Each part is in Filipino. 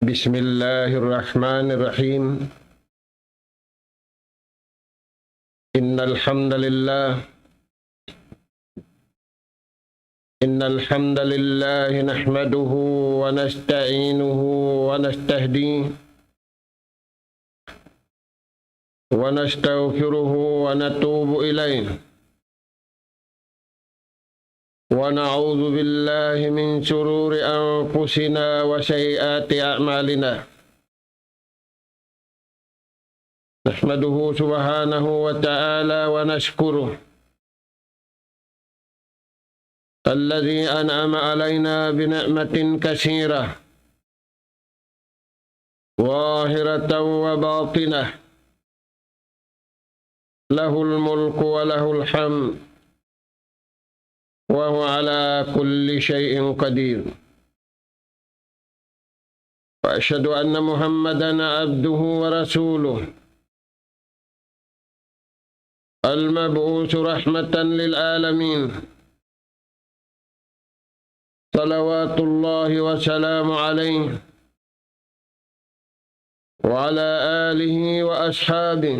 بسم الله الرحمن الرحيم. إن الحمد لله نحمده ونستعينه ونستهديه ونستغفره ونتوب إليه ونعوذ بالله من شرور أنفسنا وسيئات أعمالنا. نحمده سبحانه وتعالى ونشكره الذي أنعم علينا بنعمة كثيرة ظاهرة وباطنة، له الملك وله الحمد وهو على كل شيء قدير. وأشهد أن محمدًا عبده ورسوله المبعوث رحمة للعالمين، صلوات الله وسلامه عليه وعلى آله وأصحابه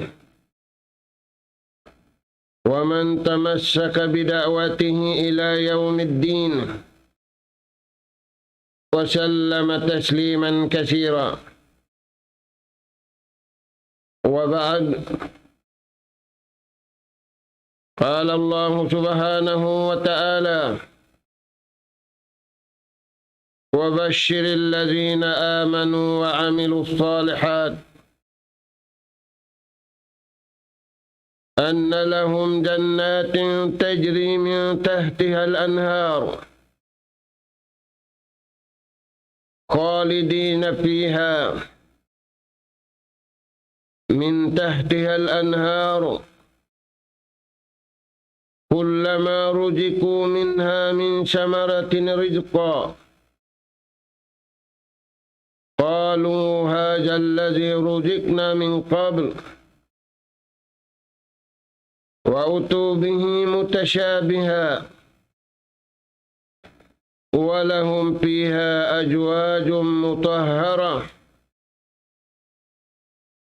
ومن تمسك بدعوته إلى يوم الدين وسلم تسليما كثيرا. وبعد، قال الله سبحانه وتعالى: وبشر الذين آمنوا وعملوا الصالحات أن لهم جنات تجري من تحتها الأنهار خالدين فيها من تحتها الأنهار كلما رزقوا منها من ثمرة رزقا قالوا هذا الذي رزقنا من قبل وأتوا به متشابها ولهم فيها أزواج مطهرة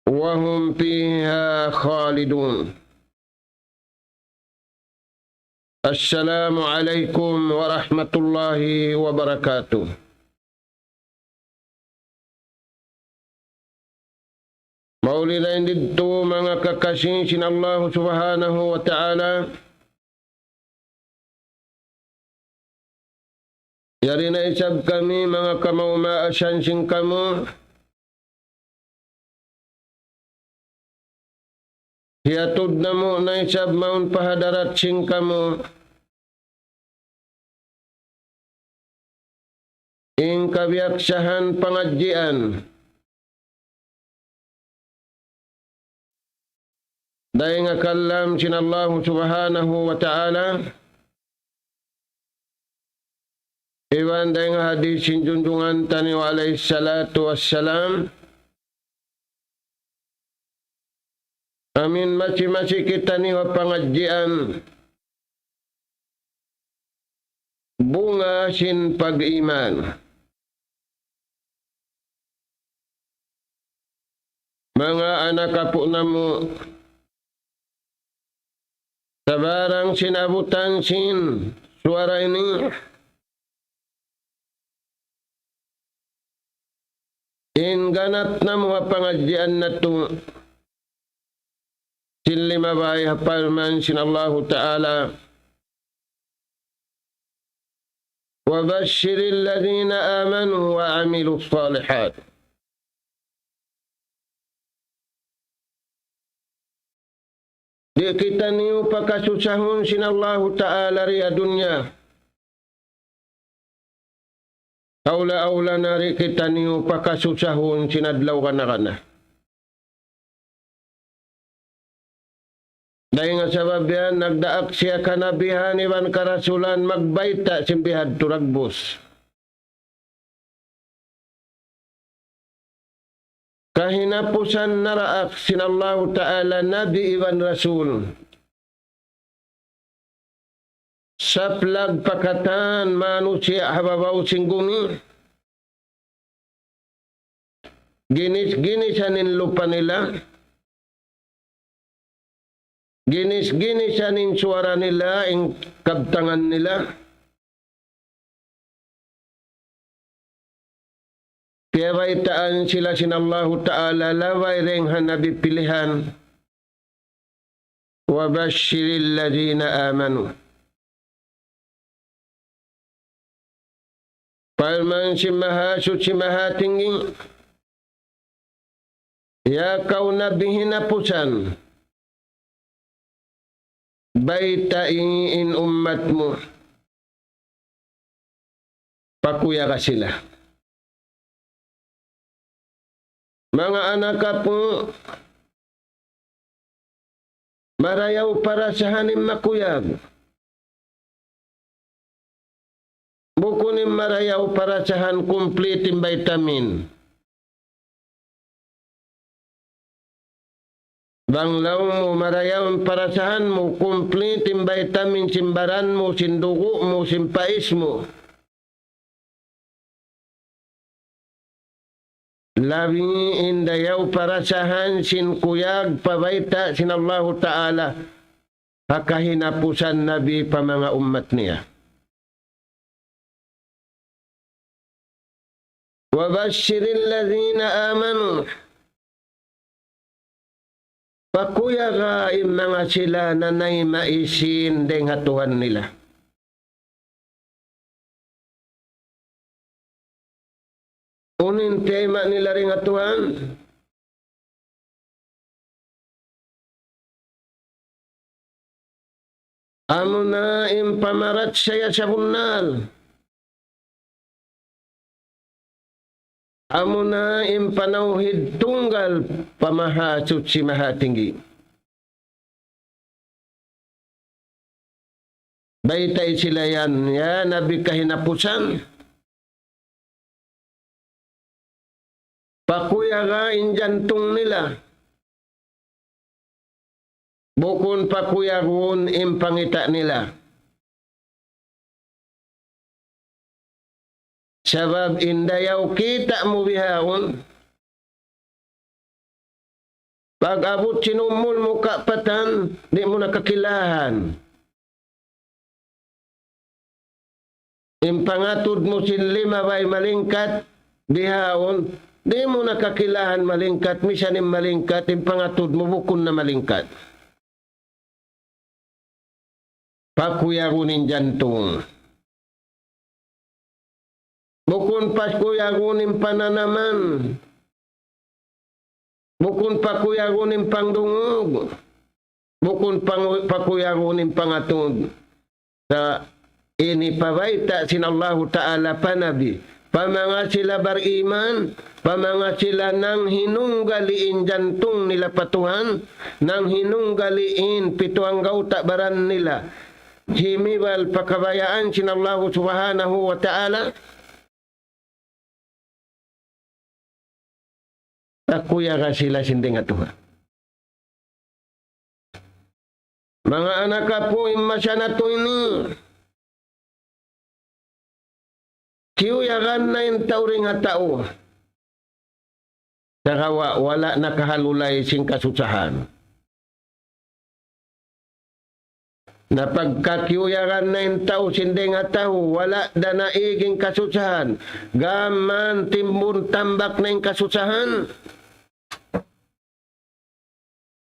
وهم فيها خالدون. السلام عليكم ورحمة الله وبركاته. Maulilain dito mga kakasin sin Allah subhanahu wa ta'ala. Yari na isab kami mga kamaumaasan sin kamu. Hiatud na mo na isab maun pahadarat sin kamu. Ing kabiaksahan pangadjian. Dahil nga kalam sin Allah subhanahu wa ta'ala, iwan dahil nga hadis sin junjungan tani wa alayhi salatu wassalam, amin maci-maci kita ni wa pangadjian bunga sin pag-iman. Mga anak kapo namo, sabarang sinabutan sin suara ini, ganat na mga pangadjian na to sin lima bahay hapalman sin Allahu Ta'ala. وَبَشِّرِ الَّذِينَ آمَنُوا وَعَمِلُوا الصَّالِحَاتِ. Di kita niyo pakasusahon sin Allahu Ta'ala ri dunya. Aula nari kita niyo pakasusahon sin adlaw kana. Dahil nga sabab yan, nagdaak siya kanabihan iban karasulan magbaita simbihad turagbos. Kahinapusan naraak sin Allahu Ta'ala Nabi iban Rasul. Saplag pakatan manusia hababaw singgumi. Ginis-ginisanin lupa nila. Ginis-ginisanin suara nila, ang kabtangan nila. Kaya baitaan sila sinallahu ta'ala laway ring hanabi pilihan. Wa bashiril ladina amanu. Palman si mahasut si mahatinggi. Ya kau nabi hinapusan. Baitain ummatmu. Pakuya ka sila. Mga anak po, marayaw para sa hanim makuyag. Bukunin marayaw para sa han kumplitin vitamin. Banglaw mo marayaw para sa han mo kumplitin vitamin simbaran mo, sindugo mo, simpais mo. Labi indayaw para sahan sin kuyag pabaita sin Allah Ta'ala hakahinapusan nabi pa mga ummat niya. Wa bashiril ladhina amanu. Pakuyaga im mga sila na nay maisin deng hatuhan nila. Unin tema nila ring atuhan. Amo na impamarat saya sa bunal. Amo na impanauhid tunggal pamahasut si mahatinggi. Baitay sila yan, ya nabi kahinapusan. Pakuyagain jantung nila. Bukun pakuyagun impangita nila. Sabab indayaw kita mo bihawon. Pag abot sinumul mo kapatan, di mo nakakilahan. Impangatod mo sinlima bay malingkat, bihawon. Di mo nakakilahan malingkat, misanim malingkat, yung pangatod mo bukon na malingkat. Pakuyagunin jantung. Bukon pakuyagunin pananaman. Bukon pakuyagunin pangdungog. Bukon pakuyagunin pangatod. Sa ini pabaita sinallahu ta'ala panabi. Pamanga sila bariman, pamanga sila nang hinunggaliin jantung nila patuhan, nang hinunggaliin pituang gauta baran nila. Himiwal pakabayaan sinallahu subhanahu wa ta'ala. Takuya ka sila sinding atuha. Mga anak po, imasya na to ini. Kiyuyagan na yung tauring tao. Saka wala nakahalulay sing kasusahan. Na pagkakiyuyagan na yung tao, sinding tao, wala na naiging kasusahan. Gaman timbun tambak na yung kasusahan.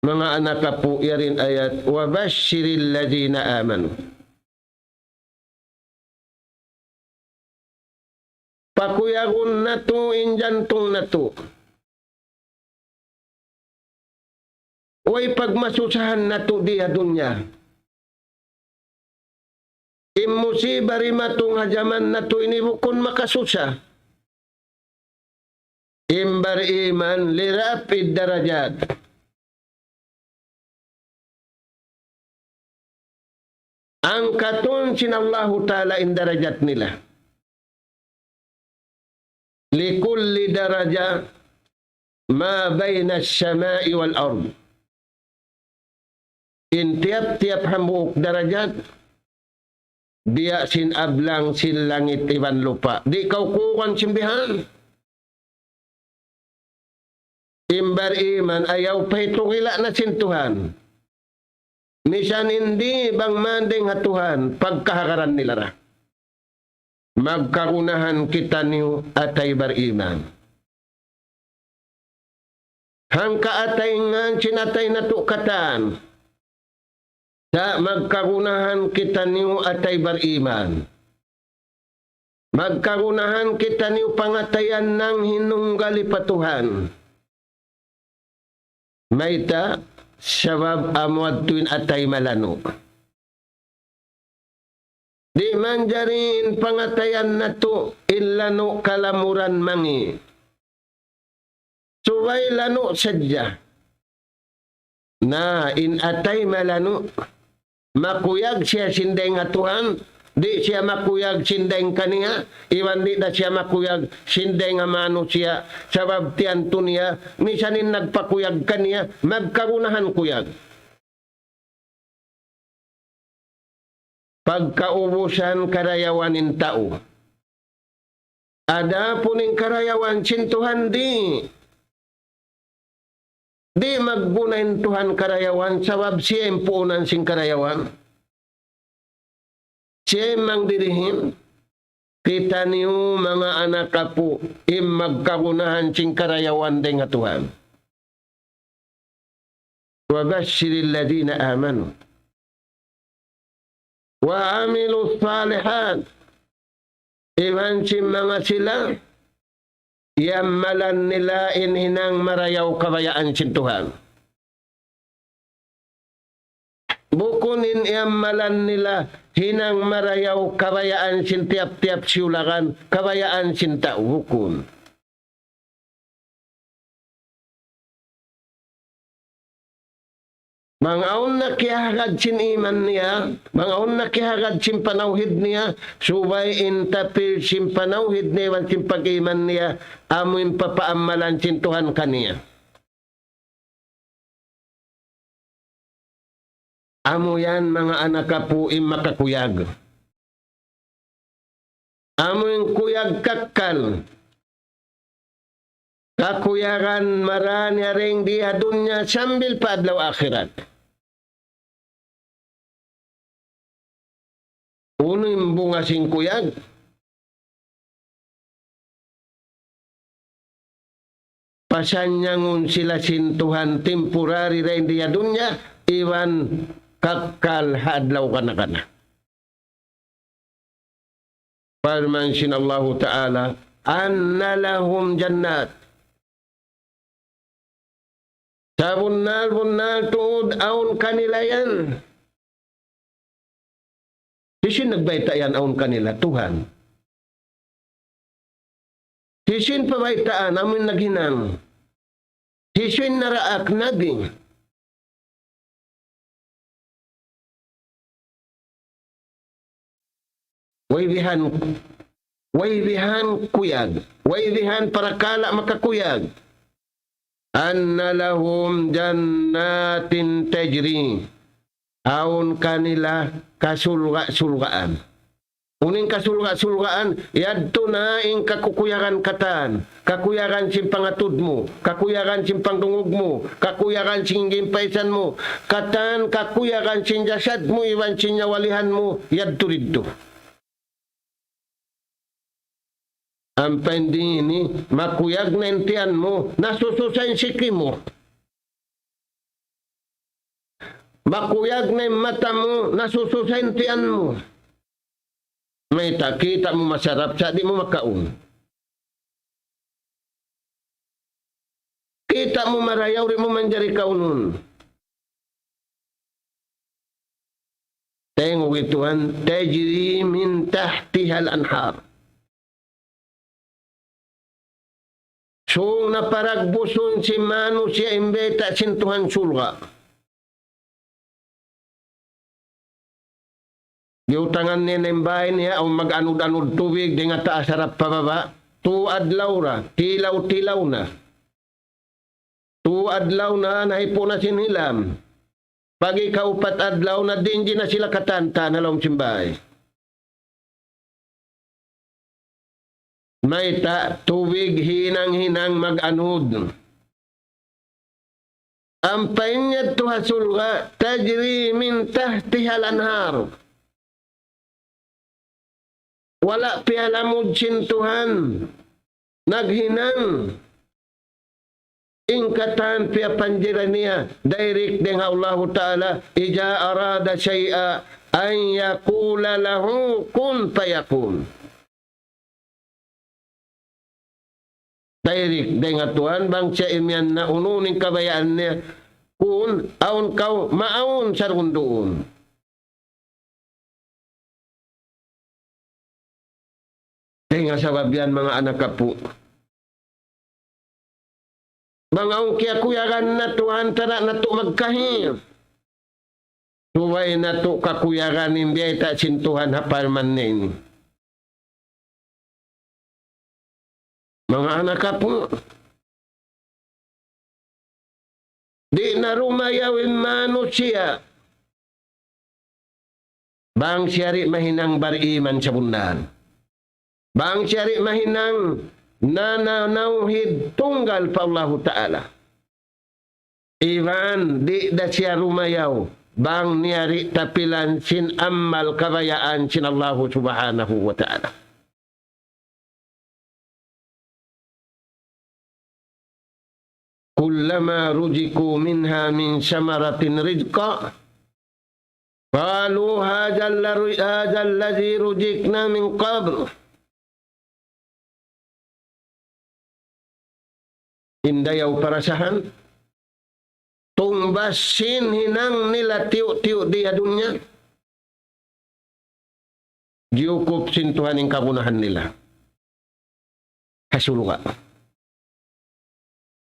Mga anak po, yarin ayat, wa bashiril ladina amanu. Pakuyagun na to, injantong na to. Uy, pagmasusahan na to diya dunya. Imusiba rimatong hajaman na to, inibukon makasusa. Imbar iman, lirapid darajat. Ang katon sinallahu ta'ala in darajat nila. Likulli daraja ma bayna as-sama'i wal ard. In tiap-tiap hambuok darajat, dia sin ablang sin langit iban lupa. Di kau kuwan simbihan. imbar iman ayaw pahitungila na sintuhan. Misan hindi bang manding hatuhan pagkahakaran nila ra. Magkarunahan kita niyo atay bariman. Hangka atay ngan sinatay natukatan. Sa magkarunahan kita niyo atay bariman. Magkarunahan kita niyo pangatayan ng hinunggali patuhan. Maita, sabab amuad tuin atay malano. Di manjarin pangatayan na to ilano kalamuran mangi. Suway lano sadya. Na in atay malano. Makuyag siya sindeng atuhan. Di siya makuyag sindeng kaniya. Iwan di na siya makuyag sindeng amano siya. Sabab tiyan to niya. Misanin nagpakuyag kaniya. Magkarunahan kuyag. Pagkaubusan karayawanin tao. Ada puning karayawan sintuhan di. Di magbunayin Tuhan karayawan sabab siya yung puunan sing karayawan. Siya yung mangdirihin. Kita niyo mga anak kapo im magkagunahan sing karayawan din nga Tuhan. Wa basyiril ladina amanu. Wa amilu salihat. Iwan si mga sila, yamalan nila inhinang marayaw kabayaan si Tuhan. Bukunin yamalan nila hinang marayaw kabayaan sin tiap-tiap siulakan, kabayaan sin tao hukun. Mangaon na kihagad sin iman niya, mangaon na kihagad sin panawhid niya, subay intapil sin panawhid niya, wan sin pag-iman niya, amoin papaamalan sin Tuhan kaniya. Amo yan mga anak kapuim makakuyag. Amo yung kuyag kakal. Kakuyagan marani ring di adunya sambil padlaw akhirat. Uno yung bunga sing kuyag. Pasanyangun sila sin Tuhan temporary rin di adunya, iwan kakal hadlaw kana-kana. Firman sin Allah Ta'ala, anna lahum jannat. Sa bunal tuod aun kanila yan. Sisin nagbayta yan aun kanila, Tuhan. Sisin pabaytaan, amin naghinang. Sisin naraak naging. Waybihan kuyag. Waybihan parakala makakuyag. Anna lahum jannatin tajri. Aun kanila kasulga-sulgaan. Uning kasulga-sulgaan, yadto na ing kakukuyagan katan. Kakuyagan sim pangatud mo. Kakuyagan sim pangdungog mo. Kakuyagan sim gimpaisan mo. Katan kakuyagan sim jasad mo. Iwan sim nyawalihan mo. Yadto ridto. Ang pending ini, makuyag na intiyan mo, nasususan siki mo. Makuyag na yung mata mo, nasususan intiyan mo. May takita mo masarap, sa di mo makaun. Kita mo marayaw, rin mo manjari kaunon. Tengok ituan, tajri min tahtihal anhar. So naparagbuson si Manu siya imbeta sin Tuhan sulga. Giutangan niya ng bahay niya o mag-anod-anod tubig di nga taas harap pababa. Tuadlaw ra, tilaw-tilaw na. Tuadlaw na, nahipo na sinilam. Pag ikaupat adlaw na, dinji na sila katanta na lang simbahay. May tubig hinang-hinang mag-anod. ang painyad to hasulga, tajri min tahtihal anhar. Wala pialamod sintuhan, naghinang. Ingkatan pia panjiran niya, direct dengan Allah Ta'ala, ija arada syai'a, an yakula lahu kun fayakun. Direct dengan Tuhan, bangsa imian na ununing kabayaan niya, kun, aun kau, maun sarunduun. Kaya sabab yan mga anak kapu. Mga ungkiya-kuyaran na Tuhan tara na to magkahir. Tuway na to kakuyaran hindi ay ta sintuhan hapal man nini. Mga anak kapu. Di na rumayawin manusia. Bang siyari mahinang bariman sa bundahan. Bang siyari mahinang nananauhid tunggal pa Allah Ta'ala. Ivan di da siya rumayaw. Bang niyari tapilan sin amal kabayaan sin Allah Subhanahu wa Ta'ala. Kullama rujiku minha min samaratin rizqa. Qalu hadzal ladzi rujikna min qabl. Indayaw parasahan, tumbasin hinang nila tiyo-tiyo di adunya. Giukup sintuhan ng kagunahan nila. Hasuluka.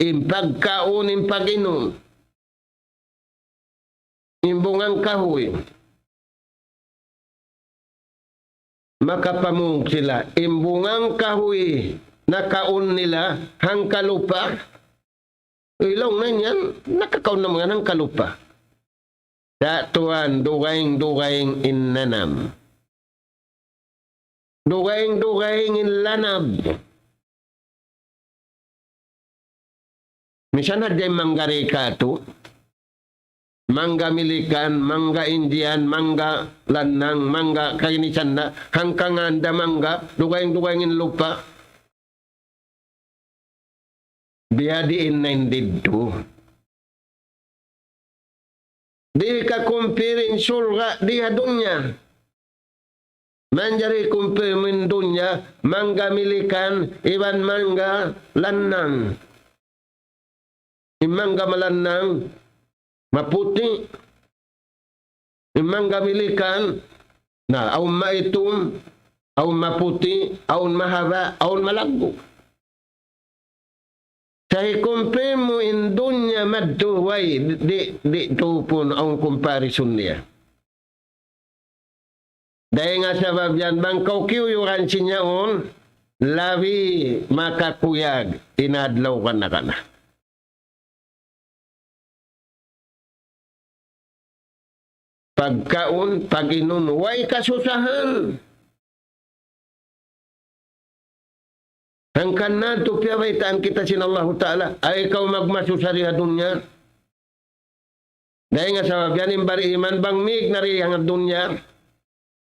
Impagkaon, impaginom. Imbungang kahoy. Makapamung sila. Imbungang kahoy. Nakaon nila hangkalupa. Ilaw na yan, nakakaon na mga hangkalupa. Datuan, dugaing-dugaing innanam. Dugaing-dugaing inlanab. Misan hadjay manggarika to. Mangga milikan, mangga indian, mangga lanang, mangga kainisan na, hangkanganda mangga, dugaing-dugaing inlupa. Biadiin na hindi do. Di ka kumpirin surga di dunya. Manjari kumpirin dunya, mangga milikan, iban mangga lanang. Imangga malanang, maputi. Imangga milikan, na aun maitum, aun maputi, aun mahaba, aun malaggo. Say compare mo in dunya madduway di tupon ang comparison niya. Dahil nga sabab yan, bangkaw kiyuran sinyaon, labi makakuyag, inadlaw ka na ka na. Pagkaon, pag-inom, way kasusahan. Hangkan na ito piyawaitaan kita sin Allah Ta'ala ay ikaw magmasusari sa dunya. Dahil nga sa yan bariman bang mig nari ang dunya.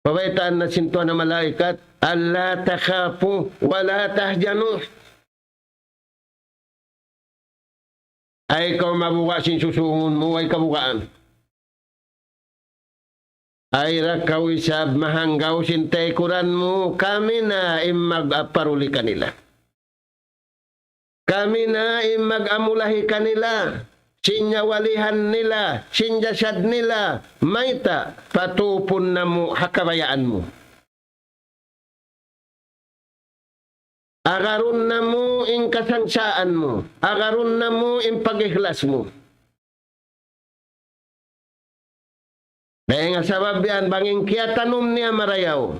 Pawaitaan na sinto na malaikat. Allah takhafu wala tahjanu. Ay ikaw mabuka sin susungon mo ay kabukaan. Ay rakaw isab mahanggaw sin taykuran mo kami na imag-aparuli kanila. Kami na mag-amulahi kanila, sinyawalihan nila, sinjasad nila, maita, patupon na mo, hakabayaan mo. Agarun na mo in kasangsaan mo, agarun na mo in pag-ihlas mo. Dahil nga sabab yan, banging kiyatanong niya marayaw,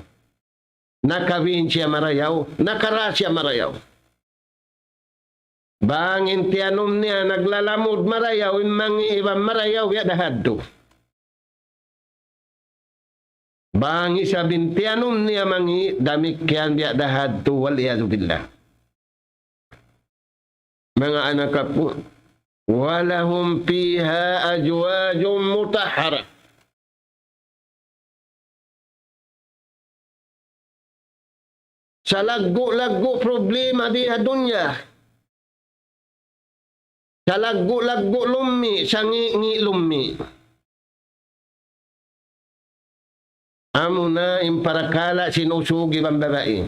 nakawin siya marayaw, nakara siya marayaw. Bangin tianom niya naglalamod marayaw imang ibang marayaw ya dahadto. Bangi sabin tianom niya mangi damikyan ya dahadto wal iyadu billah. Mga anak po, walahum fiha ajwajum mutahhara. Sa laggo-laggo problema di dunya. Sa laggo-laggo lumi, sa ngi lumi. Amo na imparakala sinusugi ang babae.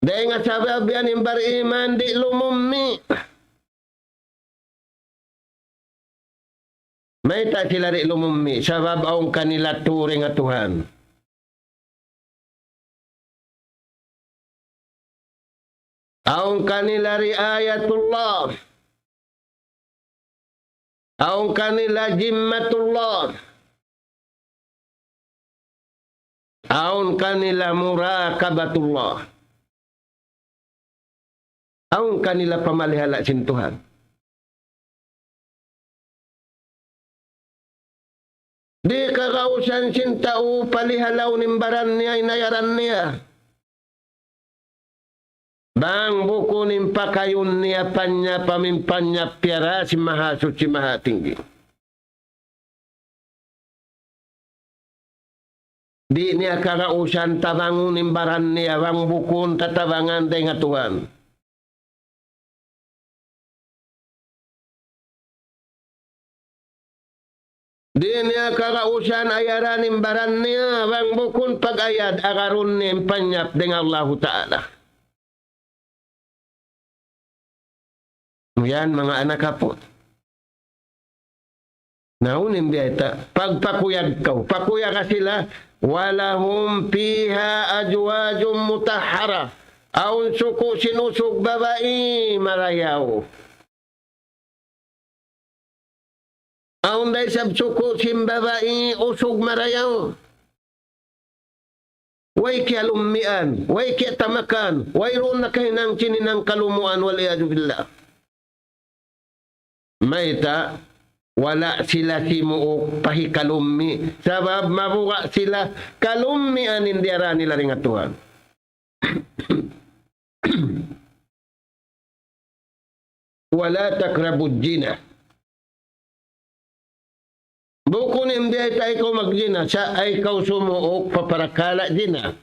Dahil nga sababian yung bariman di lumumi. May ta sila di lumumi, sabab ang kanila turing at Tuhan. Ang kanila ri ayatullah. Ang kanila jimmatullah. Ang kanila murakabatullah. Ang kanila pamalihala sin Tuhan. Di kakausan sin tao palihalaw nimbaran niya, inayaran niya. Bang buko nim pakayun niya panya pamimpanya piara si mahasut si mahatinggi. Di niya kakausan tabangun nimbaran niya, bang bukun tatabangan dengan Tuhan. Di niya kakausan ayaran imbaran niya, bang bukun pag-ayad agarun nim panyap dengan Allah Ta'ala. Yan mga anak kapot. Naunin biyata, pagpakuyag kau, pakuyag ka sila, walahum piha ajwajum mutahhara, aun suku sinusug babae marayaw. Aun day sab suku sim babae usug marayaw. Way kaya lumian, way kaya tamakan, way roon na kahinang chininang kalumuan waliyadu billah. Maita, wala sila simuok pahikalumi. Sabab mabuka sila kalumi anin diara nila ring Tuhan. Wala takrabud jina. Bukun hindi ay ikaw magjina, sa ay ikaw sumuok paparakala jina.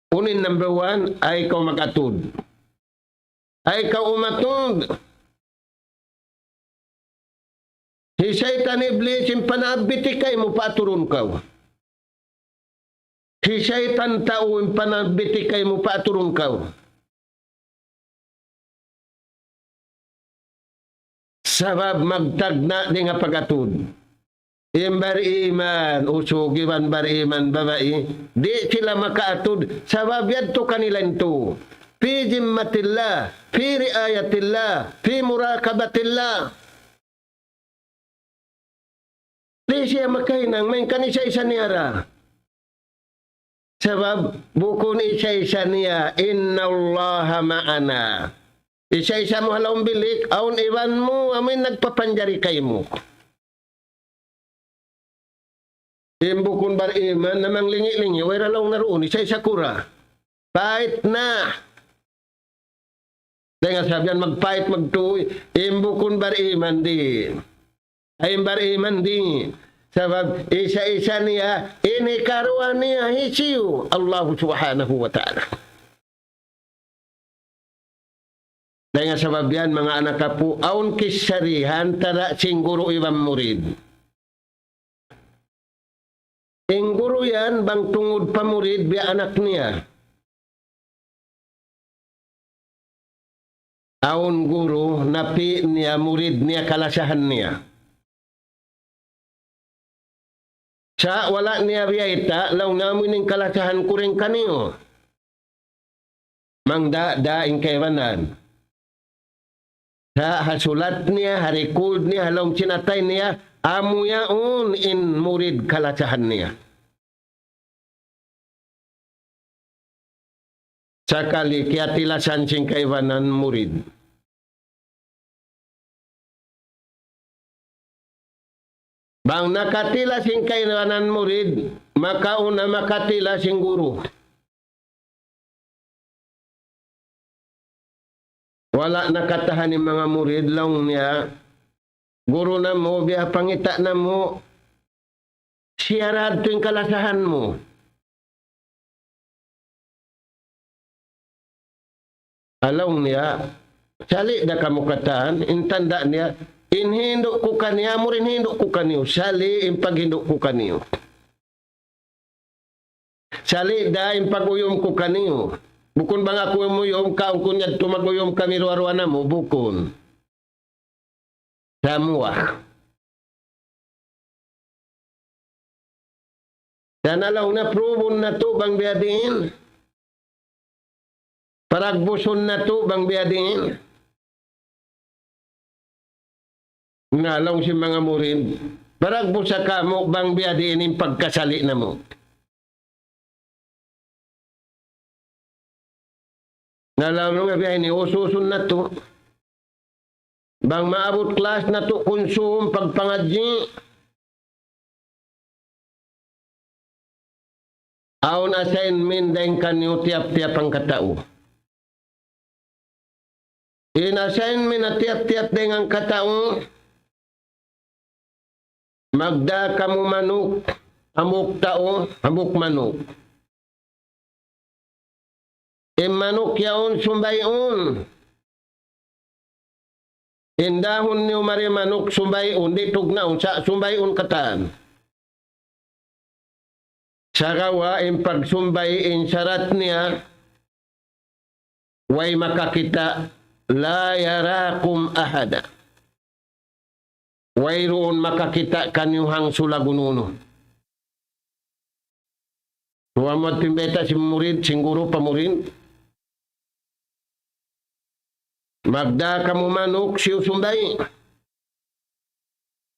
Unin number 1, ay ikaw magatud. Ay kaumatog. Si Satan Iblis yung panabitikay mo paturun ka. Si Satan tao yung panabitikay mo paturun ka. Sabab magtagna di nga pagatud. Yung bariman, usugiman bariman babae, di sila makaatud. Sabab yadto kanila ito. Fi jimmatillah, fi riayatillah, fi murakabatillah. Di siya makainang, may kanisa-isa niyara. Sabab, buko ni isa-isa niya, inna allaha ma'ana. Isa-isa mo halawang bilik, aun iwan mo, amin nagpapanjari kayo mo. Imbukon bar iman, namang lingi-lingi, wala lang naroon, isa-isa kura. Pahit na. Dengan sabihan magpahit magtuoy, imbukon bar iman di. Ay bar iman di. Sabab isa-isa niya, inikaruan niya hisiyo Allah subhanahu wa ta'ala. Dengan sabab yan mga anak kapu, aun kisarihan tara singguro ibang murid. Singguro yan bang tungod pa murid biya anak niya. Aun guru napi niya murid niya kalasahan niya. Sa wala niya biyayta, law namin ng kalasahan kuring kaniyo. Mangda daing kaywanan. Sa hasulat niya, harikuld niya, halong sinatay niya, amo yaon in murid kalasahan niya. Sakali kaya tilasan sing kaiwanan murid. Bang nakatila sing kaiwanan murid, makauna makatila sing guru. Wala nakatahan ni mga murid lang niya. Guru na mo, biya pangita na mo. Siyarad to yung kalasahan mo. Alam niya, sali na kamukataan, intanda niya, inhindo ko kaniya, mo rin hindo ko kaniyo. Sali, impaghindo ko kaniyo. Sali da, impaguyom ko kaniyo. Bukon ba nga kung umuyom ka, kung yan tumaguyom kami ruwa-ruwa na mo, bukon. Samuah. Dan alaw na proven na to bang biadin. Paragbuson na to bang biadin. Nalaw si mga murid. Paragbusa ka mo bang biadin yung pagkasali na mo. Nalaw nga biyahin, ususun na to. Bang maabot class na to, konsum, pagpangadji. Aon assignment dahil kanyo tiap-tiap ang katao. In assignment na tiap-tiap dahil ang katao, magda ka mo manok, amok tao, amok manok. Manok yaon sumbayon. Indahon niyo mari manok sumbayon, di tugnaon sa sumbayon katan. Sa kawa, pagsumbay syarat niya, way makakita, la yarakum ahada. Way roon makakita kanyuhang sulagununo. Tuwa mo timbeta si murid, singuro pamurid. Magda ka mo manok siyo sumbay.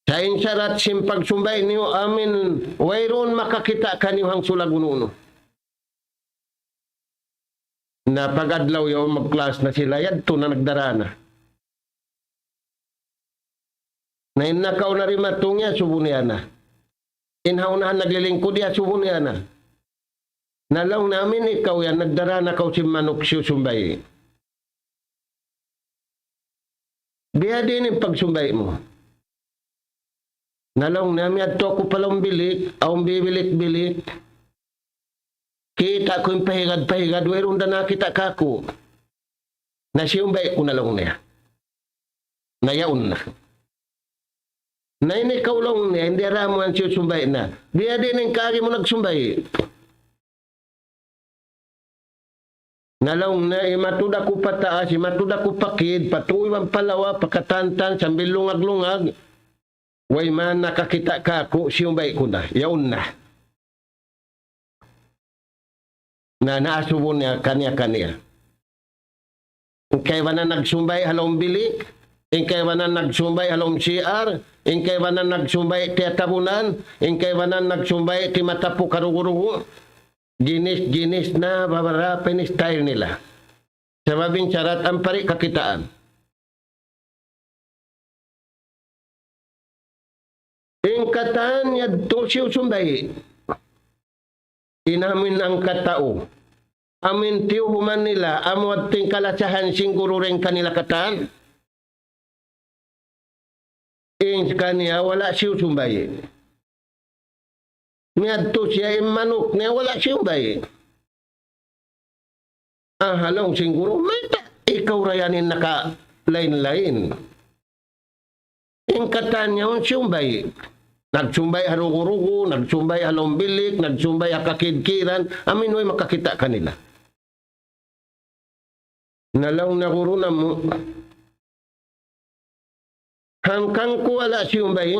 Sa insyarat simpag sumbay niyo amin, wayroon makakita kaniyong sulagununo. Na pag-adlaw yung mag-class na sila, yadto na nagdarana. Na inakaw na rin matong niya, subo niya na. Inhaunahan naglilingkod niya, subo niya na. Nalaw namin ikaw yan, nagdarana kaw si manok siyo sumbay. Biya din yung pagsumbay mo. Nalong namin at ko palang bilik, ang bibilik-bilik. Kita ko yung pahigad-pahigad, wayroon na nakita ka ko. Nasiyumbay ko nalong niya. Nayaon na. Na inikaw lang niya, hindi ramo ang siyusumbay na. Biya din yung kagi mo nagsumbay. Nalong na, matuda ko pataas, matuda ko pakid, patuwi ang palawa, pakatantan, sambil lungag-lungag. Way man nakakita ka ko, siyumbay ko na, yaon na. Na naasubo niya, kanya-kanya. Kaya ba na nagsumbay, halong bilik? Kaya ba na nagsumbay, halong CR? Kaya ba na nagsumbay, tiyatabunan? Kaya ba na nagsumbay, timatapo karugurugo? Ginis-ginis na babarapin style nila. Sa mabing syarat ang pari kakitaan. Ingkatan yadto siyo sumbay. Inamin ang katao. Amin tiyuhuman nila, amuad ting kalatsahan singuro rin kanila kataan. Ing kanya wala siyo sumbay. Niyadto siya manok niya, wala siyang bayi. Halong siguro, ikaw rayanin naka-line-line. Ingkatan niya, siyang bayi. Nagsumbay harugurugo, nagsumbay halong bilik, nagsumbay hakakidkiran, amin way makakita kanila. Nalaw na guru na mo. Hangkang ko wala siyang bayi.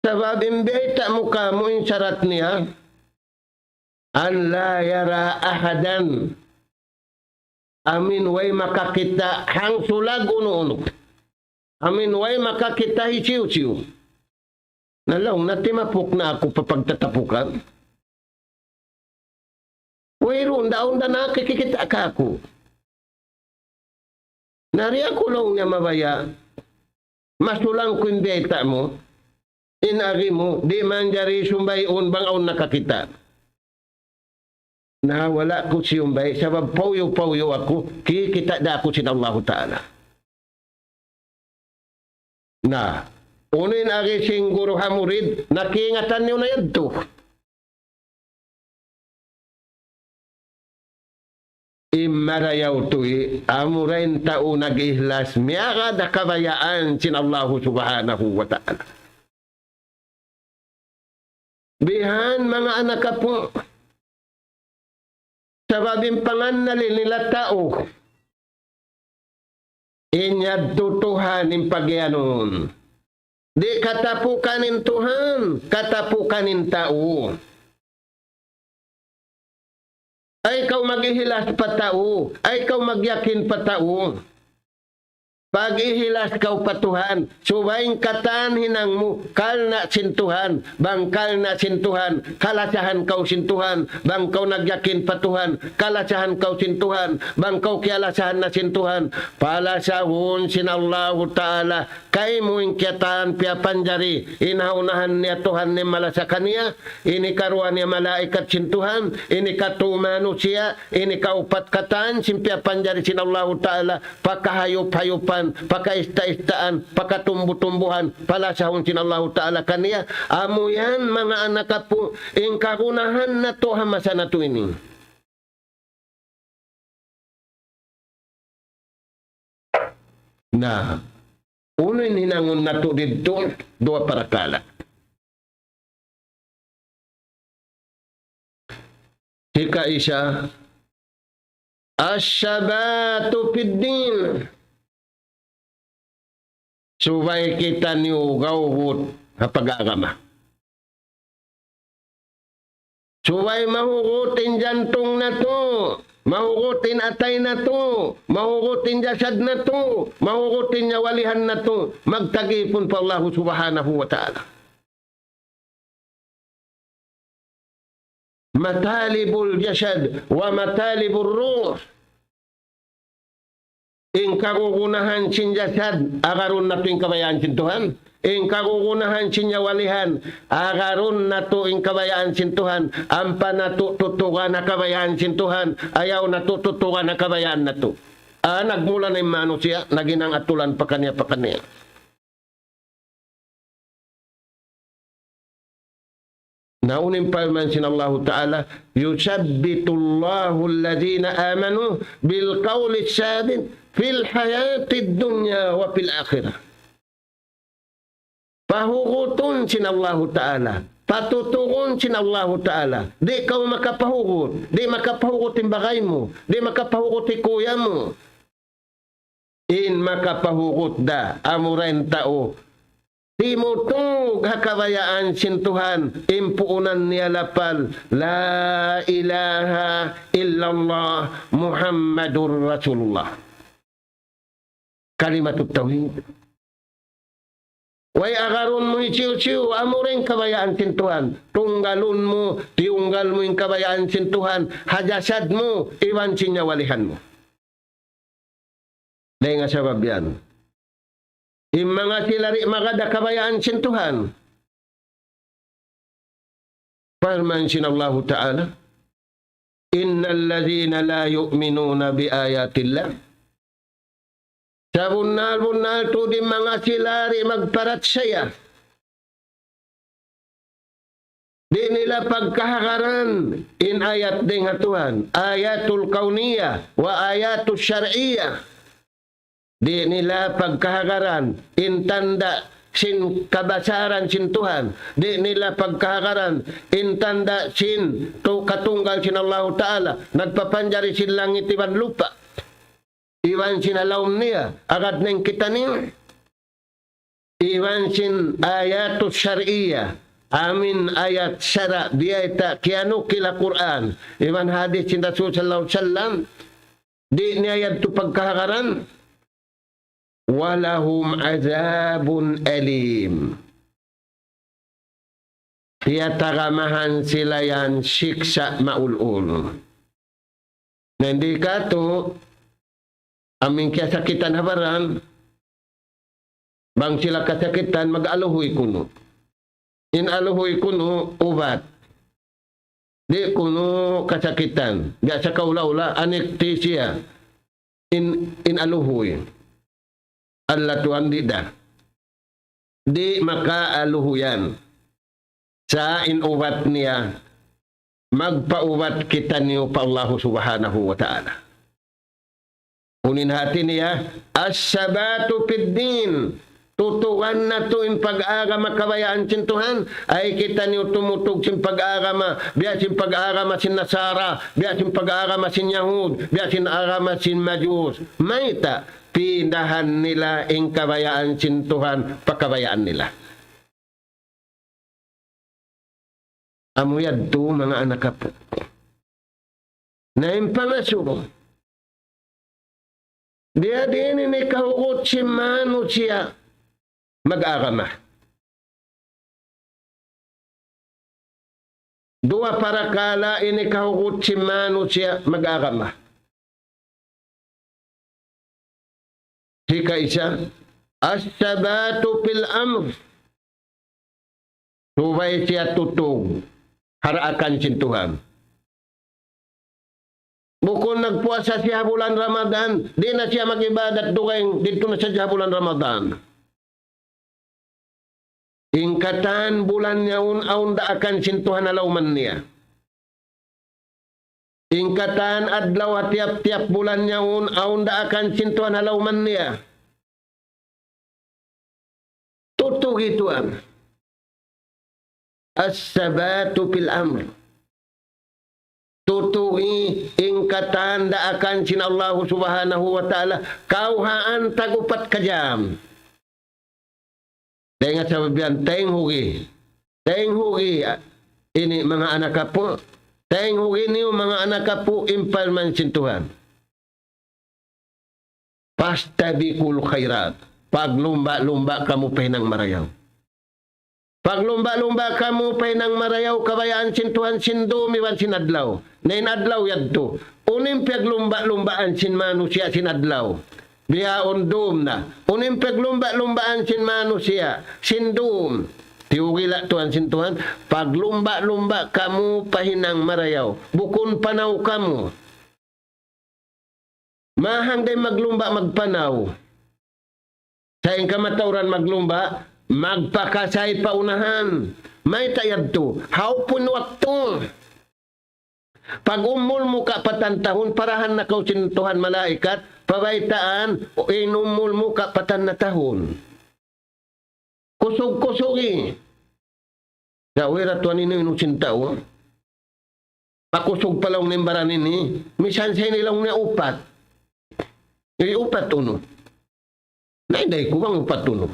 Sabab imbita mo ka mo yung syarat niya, an la yara ahadan. Amin way makakita hang sulag uno-uno. Amin way makakita hisiw-siw. Nalaw, natimapok na ako papagtatapukan. Wayroon daon na nakikita ka ako. Nariya ko lang niya mabaya. Masulang ko imbita mo. Inari mo, di man jari sumbayon bang aon nakakita. na wala ko siyumbay sabab pauyo-pauyo ako kita da ako sin Allah Ta'ala. Na unin agi sing guru hamurid nakingatan niyo na yadto. Imarayaw tu'i amurain tao nag-ihlas miyaga da kabayaan sin Allah Subhanahu wa Ta'ala. Bihan mga anak po sababing panganali nila tao inyad tutuhan in pagyanon. Di katapukanin Tuhan, katapukanin tao. Ay ikaw maghihilas pa tao, ay ikaw magyakin pa tao. Pag ihilas kau patuhan, subaing katan hinang mo, kal na sintuhan, bangkal na sintuhan, kalasahan kau sintuhan, bang kau nagyakin patuhan, kalasahan kau sintuhan, bang kau kialasahan na sintuhan, palasahun sinallahu ta'ala, kay mo inkyatan pia panjari, inaunahan niya Tuhan ni malasakan niya, ini karuan niya malaikat sintuhan, ini katu manusia, ini kaupat katan, simpia panjari sinallahu ta'ala, pakahayup-hayupan, pakaista-istaan, pakatumbu-tumbuhan, palasahon sinallahu ta'ala kaniya. Amo yan mga anak po, ingkarunahan na to hamasa na to ini. Na, uno'y hinangon na to dito, dua para kala. Hika isa, asyabatu fiddin. Subay kita niyo gawhut pag-agama. Subay mahugutin jantung na to, mahugutin atay na to, mahugutin jasad na to, mahugutin nyawalihan na to, magtagipon pa Allah Subhanahu wa Ta'ala. Matalibul jasad wa matalibul ruh. Ing kagugunahan sin jasad, agarun na to ing kabayaan sin Tuhan. Ing kagugunahan sin nyawalihan, agarun na to ing kabayaan sin Tuhan. Ampa na to tutugan na kabayaan sin Tuhan. Ayaw na to tutugan na kabayaan na to. Nagmula na yung manusia, naginang atulan pa kanya. Naunin palman sin Allah Ta'ala, yusabbitullahu alladhina amanu bil qawli sadid fil hayatid dunya wa fil akhirah. Pahugutun sin Allah Ta'ala, patutugon sin Allah Ta'ala. Di kau makapahugot, di makapahugot yung bagay mo, di makapahugot yung kuya mo. In makapahugot da, amuren tao, timutug hakabayaan sin Tuhan, impuunan niya lapal, la ilaha illallah Muhammadur Rasulullah. Kalimatut tauhid. Way agarun mo ichiw-chiw, amuring kabayaan sin Tuhan. Tunggalun mo, tiunggal mo yung kabayaan sin Tuhan. Hajasad mo, iwan sin nyawalihan mo. Dahil nga sabab yan. Yung mga silari magada kabayaan sin Tuhan. Parman sin Allah Ta'ala, innal ladhina la yu'minuna bi ayatillah. Sa bunal-bunal to di mga silari magparat saya. Di nila pagkahakaran in ayat ding Tuhan. Ayatul kauniyah wa ayatul syar'iyah. Di nila pagkahagaran, intanda sin kabasaran sin Tuhan. Di nila pagkahagaran, intanda sin katunggal sin Allah Ta'ala. Nagpapanjari sin langit iwan lupa. Iwan sin alawm niya, agad neng kita niya. Iwan sin ayatul syar'iyah. Amin ayat syara' biyaita kianu kila Quran. Iwan hadis sin Rasul sallallahu alaihi wasallam. Di niya yan to pagkahagaran. Walahum azabun alim. Tiyatagamahan sila yan siksa maulul. Hindi ka to, aming kasakitan habaran, bang sila kasakitan, mag-aluhoy kuno. In aluhoy kuno, ubat. Di kuno kasakitan. Di sa kaula-ula, anesthesia. In aluhoy. Allah tuan di da. Di makaaluhuyan. Sa inuwat niya, magpauwat kita niyo pa Allah subhanahu wa ta'ala. Unin hati niya, as-sabatu fid din. Tutukan na to in pag-agama kabayaan sin Tuhan. Ay kita niyo tumutog sin pag-agama. Biya sin pag-agama sin Nasara. Biya sin pag-agama sin Yahud. Biya sin agama sin Majus. Mayta, pindahan nila in kabayaan sin Tuhan. Pakabayaan nila. Amuyad to mga anak po. Na impangasuro. Dia din ini kahukot si mano siya mag-agama. Dua para kala ini kahukot si mano siya mag-agama. Hika isa, as-sabatu fil amr. Subay siya tutog. Haraakan sin Tuhan. Bukod nagpuasa siya bulan Ramadan, di na siya mag-ibadat dugay dito na siya bulan Ramadan. Ingkatan bulan niyaon aun daakan sin Tuhan alawman niya. Ingkatan adlaw at tiap-tiap bulan niyaon aun daakan sin Tuhan alawman niya. Tutug ito ang as-sabatu fil amr. Tutugi ingkatan daakan sin Allah subhanahu wa ta'ala kauhaan tagupat kajam. Dengat sababian teng hugi ini mga anak kapo, teng hugi niyo mga anak kapo impalman sin Tuhan. Pastabiqul khayran. Paglumba-lumba kamu penang marayaw. Paglumba-lumba kamu penang marayaw kabayaan sin Tuhan sin dumiwan sin adlaw. Nain adlaw yadto. Unim paglumba-lumbaan sin manusia sin adlaw. Biya dum na. Unim paglumba-lumbaan sin manusia sin dum. Tiugila Tuhan sin Tuhan. Paglumba-lumba kamu pahinang marayaw. Bukun panaw kamu. Mahang day maglumba magpanaw. Sa kamaturan maglumba, magpakasay paunahan. May tayad to. Haupun wakto. Pag umul mo ka patantahon, parahan na kau sintuhan malaikat, pabaitaan, o inumul mo ka patan na tahon. Kusog-kusugi. Sa wira tuwan nino inusintaw. Pakusog palang nimbaran ini, misan sa nilang na upat. Upat uno. Naiday ko bang upat uno.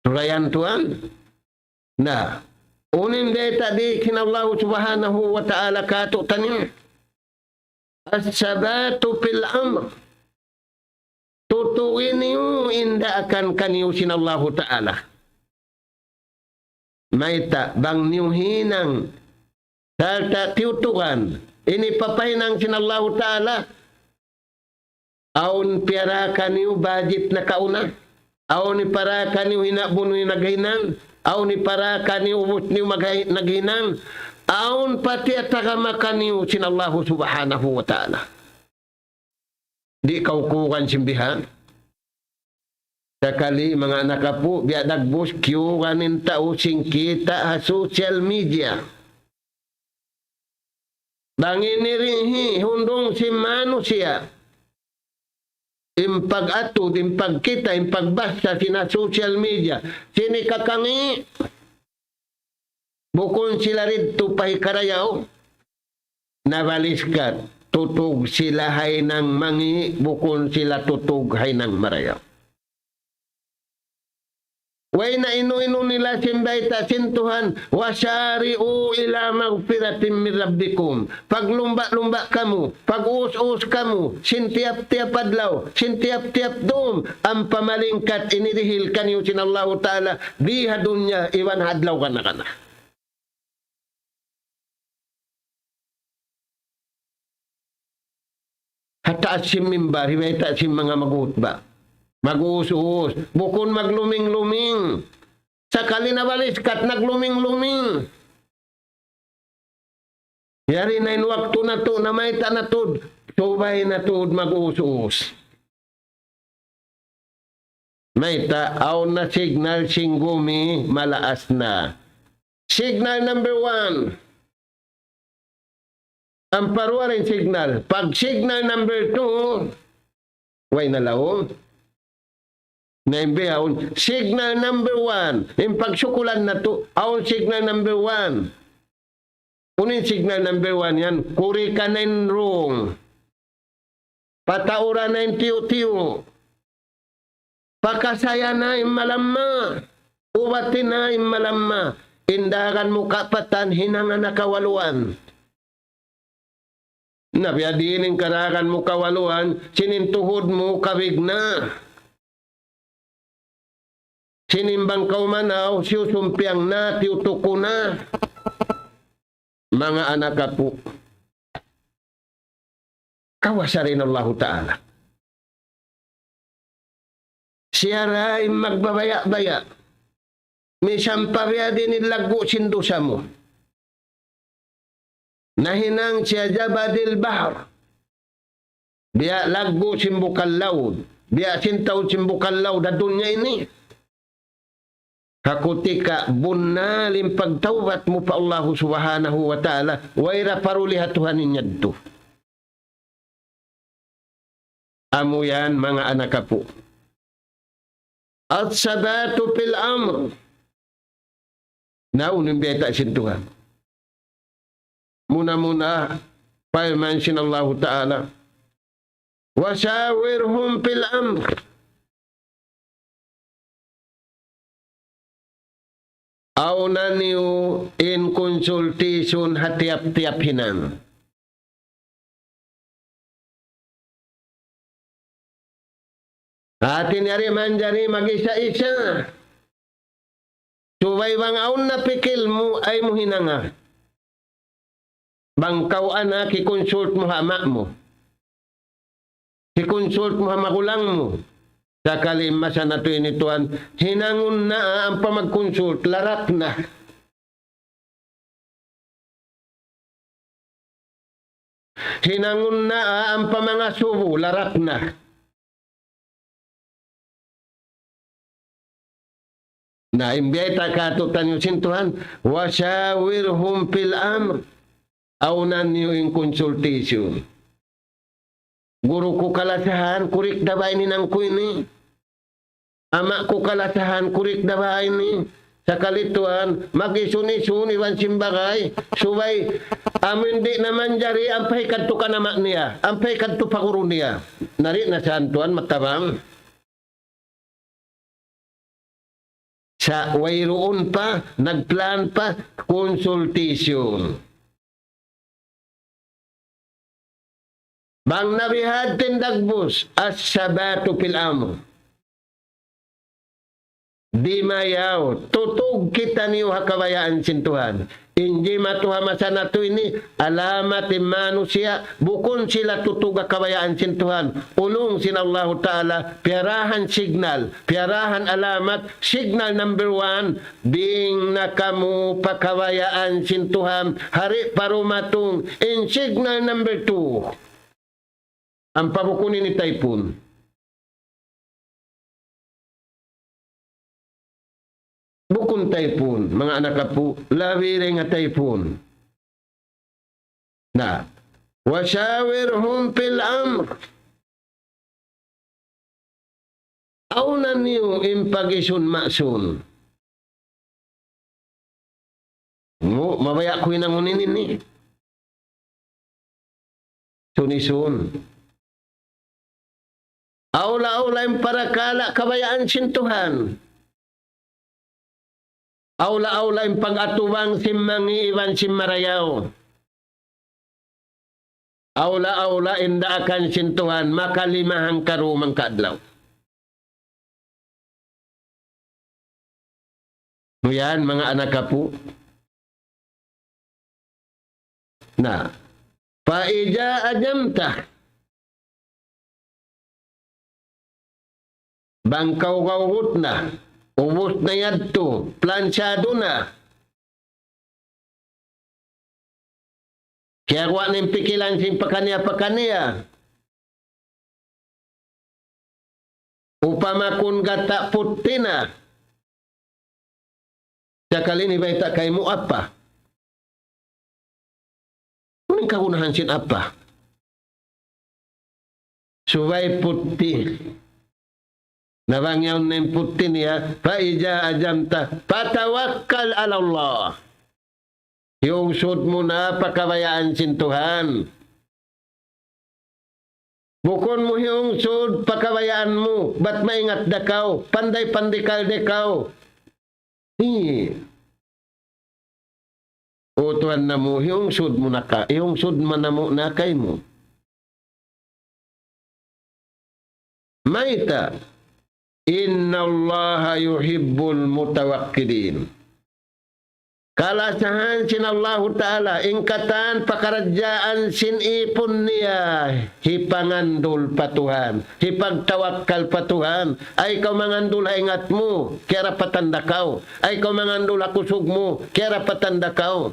Surayan tuan. Na. Unin day tadi kinallahu subhanahu wa ta'ala kato tanin. As-sabatu fil amr. Tutuin niyo inda akan kaniyo sinallahu ta'ala. Maita bang niyo hinang. Talta tiutukan. Ini papahinang sinallahu ta'ala. Aun piara kaniyo budget na kauna. Aun ni para kaniyo hinabun ni naghinang. Aun ni para kaniyo ubos niyo naghinang. Aun pati atakama kaniyo sinallahu subhanahu wa ta'ala. Di kaukukan simbihan. Sakali mga anak po, biya dagbus kiyukanin tao singkita ha social media. Banginirihi hundong si manusia. Impag-atod, impagkita, impagbasa sina social media. Sini kakangi. Bukon sila rito pahikarayaw. Nabaliskat. Tutug sila hay ng mangi. Bukon sila tutug hay ng marayaw. Way na inu-inu nila simbayta sintuhan. Wasari'u ila magpiratim min rabbikum. Paglumba-lumba kamu. Pag-us-us kamu. Sintiap-tiap adlaw. Sintiap-tiap dum. Ang pamalingkat inirihil kanyo sinallahu ta'ala. Biha dunya iwan hadlaw ka na ka na. Hataas simimbar. Himay taas sim mga magutba. Mag-uus-uus. Bukon magluming-luming. Sakali na baliskat, nagluming-luming. Yari na waktu na to, na may tanatod, subay na to mag-us-us. May taaw na signal singgumi, malaas na. Signal number 1. Ang parwa rin signal. Pag signal number 2, way na laon. Naimbiyaon. Signal number 1. Yung pagsukulan na to, aon signal number 1. Unin signal number 1 yan. Kuri ka na yung wrong. Pataura na yung tiyo-tiyo. Pakasaya na yung malama. Uwatin na yung malama. Indagan mo kapatan, hinangan na kawaluan. Nabiyadinin karakan mo kawaluan, sinintuhod mo kawig na. Sinimbang kaumanaw, siyusumpiang na, tiutuko na. Mga anak ka po. Kawasarin Allah Ta'ala. Siya rin magbabaya-baya. May sampabya din nilago sindusa mo. Nahinang siya jabadil bahar. Biya lago simbukal laud. Biya sintaw simbukal laud na dunya ini. Kakutika bunalim pagtawbat mo pa Allah Subhanahu wa Ta'ala. Waira parulihatuhan ninyadto. Amo yan mga anak ka po. At sabatu fil amr. Naunin beta sintuhan. Muna-muna, pag-mention Allah Ta'ala. Wasawirhum fil amr. Aw na niyo in consultation hatiap-tiap hinan. Atin yari manjari mag-isa-isa. Subay bang aun na pikil mo ay mo hinanga. Bangkaw anak, kikonsult mo hamak mo. Kikonsult mo hamakulang mo. Sa kalimasa na ito inituan, hinangon na ang pamagkonsult, larap na. Hinangon na ang pamangasubo, larap na. Na imbeta katutan yung sintuhan, wasawirhum fil amr. Aunan niyo yung consultation. Guru ko kalasahan, kurik na ba ini nang ko ini? Ama ko kalasahan, kurik na ba ini? Sa kalituan, mag-isuni-suni wan simbagay. Subay, amin di naman jari, ampay kadto ka namak niya. Ampay kadto pakuro niya. Nari na sa antuan, matabang. Sa wayroon pa, nagplan pa, consultation. Bang nabihad tindagbus as sabatu fil amr. Di mayaw, tutug kita niyo hakabayaan sintuhan. Inji matuha masana to ini, alamat manusia, bukon sila tutuga kabayaan sintuhan. Ulong sin Allah Ta'ala, piarahan signal, piarahan alamat, signal number 1, ding na kamu pakabayaan sintuhan, hari parumatong, in signal number 2, ang pabukunin ni Typhoon. Bukun Typhoon, mga anak po, lawiring nga Typhoon. Na, wasawirhum fil amr. Aw na niyo impagisun masun. Mabaya ko yung nangunin ini. Sunisun. Aula-aula yung parakala kabayaan sintuhan. Aula-aula yung pag-atubang simmangi iwan simmarayaw. Aula-aula inda akan sintuhan makalimahang karumang kadlaw. Yan mga anak kapu. Na, paija ajamta. Bangkaw-kawut na, ubos na yadto, plansyado na. Kaya wa ning pikilan sing pakania-pakania. Upama kun gata putina. Sakali ni baita kay mo apa? Kuning kagunahan sin apa? Subay puti. Nabangyaw ng puti niya, faija ajamta, patawakkal ala Allah. Yung sud mo na pakabayaan sin Tuhan. Bukon mo yung sud pakabayaan mo, ba't maingat dakaw, panday-pandikal dakaw. Utuan na mo, yung sud mo na ka, yung sud man na mo na kay mo. Maita, inna Allah yuhibbul mutawakkilin. Kalasahan sin Allah Ta'ala, ingkatan pakaradyaan sin ipon niya, hipangandul patuhan, hipagtawakkal patuhan, ay ikaw mangandul ingat mo, kaya patanda kaw, ay ikaw mangandul akusog mo, kaya patanda kaw.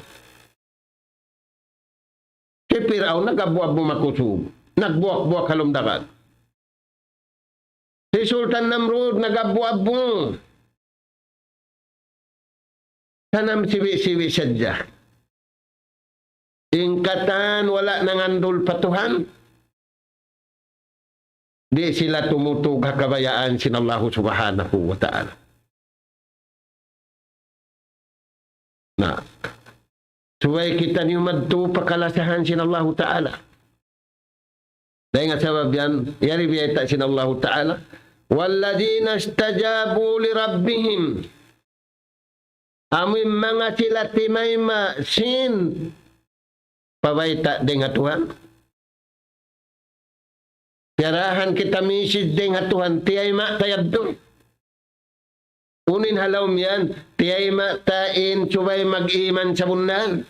Si Piraw, nagabuwag mo makusog, nagbuwak-buwak halumdakat. Si Sultan Namrud, nagabuwag mo. Tanam siwi-siwi sadya. Ingkatan wala nangandul patuhan. Di sila tumutug hakabayaan sin Allah Subhanahu wa Ta'ala. Na, suway kita niyo madto pakalasahan sin Allah Ta'ala. Dahil nga sabab yan, yari biyata sin Allah Ta'ala. Walladina istajabu li rabbihim. Amin mga sila timayma sin pabayta dengan Tuhan. Tiarahan kita misis dengan Tuhan. Tiyayma tayad doon. Unin halawm yan. Tiyayma tain subay mag-iman sa bunal.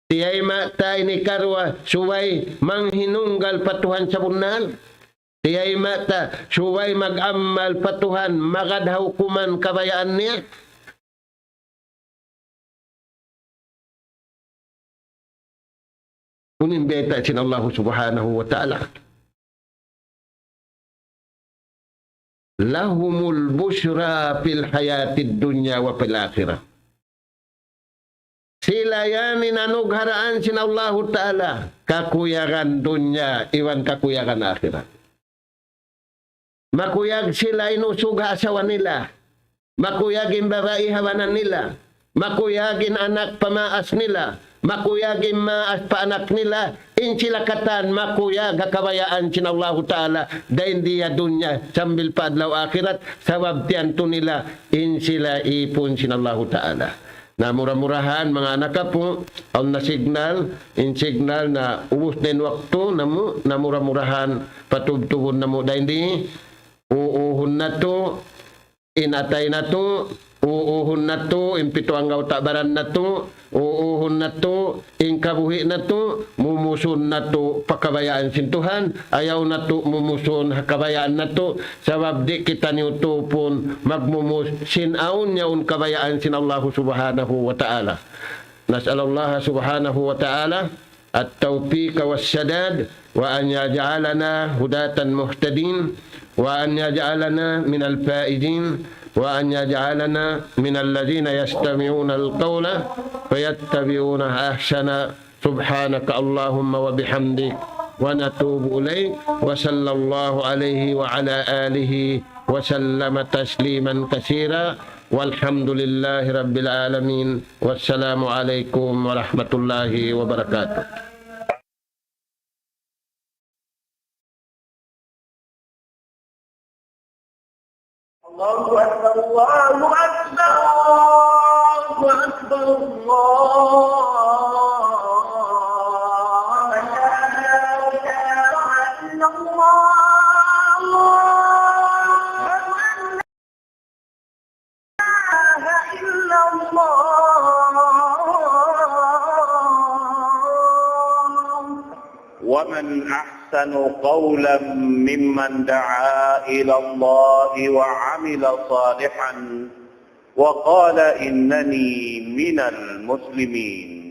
Tiyayma tain ikarwa subay manghinunggal patuhan sa bunal. Tiyayma ta subay mag-amal patuhan magadhaw kuman kabayaan niya. Kunin beta sin Allah Subhanahu wa Ta'ala. Lahumul busyra fil hayatid dunya wa fil akhirah. Sila yan inanugharaan sin Allah Ta'ala. Kakuyagan dunya, iwan kakuyagan akhirat. Makuyag sila inusug asawa nila. Makuyagin babae hawanan nila. Makuyagin anak pamaas nila. Makuyagin maas pa anak nila. In sila katan makuyag kabayaan sin Allah Ta'ala. Dahin diya dunya sambil pa adlaw akhirat. Sawab tiyanto nila. In sila ipon sin Allah Ta'ala. Na murah-murahan mga anak po. Ang na-signal. In signal na ubus din waktu na murah-murahan patubtubon na mo. Dahin di uuhon na to. Inatay na to. Uuhon na to, impito ang tabaran na to, uuhon na to, ingkabuhi na to, mumuson na to, pakabayaan sintuhan, ayaw na to, mumuson, kabayaan na to, sabab di kita niyo to pun magmumus, sinaun niyaun kabayaan sin Allah Subhanahu wa Ta'ala. Nas'alallah Subhanahu wa Ta'ala at-tawfiq wa sadad wa an yaj'alana hudatan muhtadin wa an yaj'alana min al-faizin وأن يجعلنا من الذين يستمعون القول فيتبعون أحسن سبحانك اللهم وبحمدك ونتوب إليك وصلى الله عليه وعلى آله وسلم تسليما كثيرا والحمد لله رب العالمين والسلام عليكم ورحمة الله وبركاته. الله أكبر الله أكبر الله أكبر الله لا إله إلا الله لا إله إلا الله ومن أحسن قولا ممن دعا إلى الله وعمل صالحا وقال إنني من المسلمين.